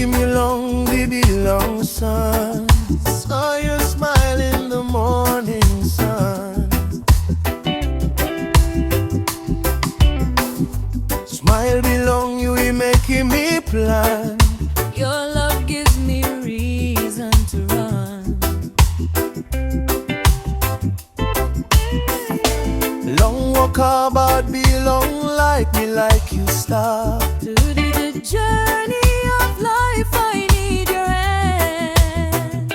me long, we belong, son. Saw your smile in the morning sun. Smile belong, you ain't making me plan. Your love gives me reason to run. Long walk about belong, like me like you stop. To the journey of life, I need your hand.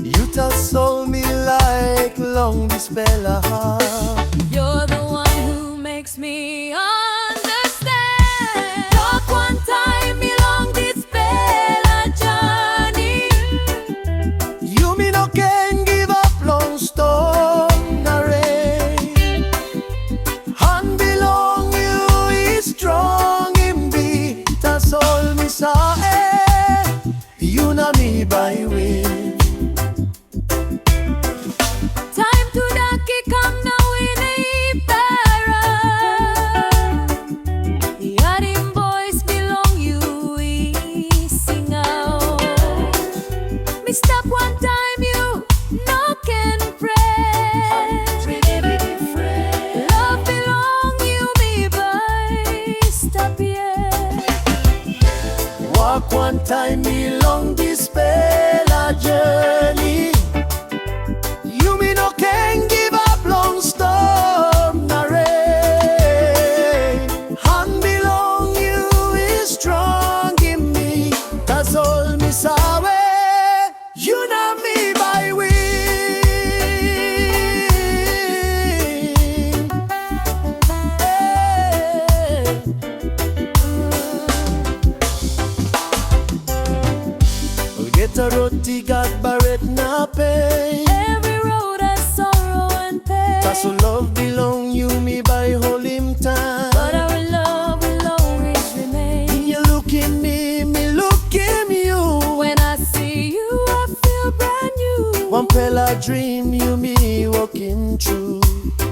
You touch soul me like long Displa heart. You're the one who makes me understand. Talk one time, me long Displa journey. You me no can give up long storm na rain. And belong you is strong in me. That's all me say. You na me by way. Time to daki come now in a para. Yeah, them boys belong you, we sing out. Me stop one time, you knock and pray. Love belong you, me by stop here. Walk one time me long Displa journey. You me no can give up long storm na rain. And belong you is strong in me. That's all me sabe. You know me by wing. Hey. Get a roti got barret na pain. Every road has sorrow and pain. That's so love belong you me by hold him tight. But our love will always remain. You look in me look in you. When I see you, I feel brand new. One pella dream you me walking through.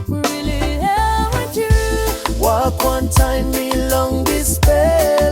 We really have with you. Walk one time me long Displa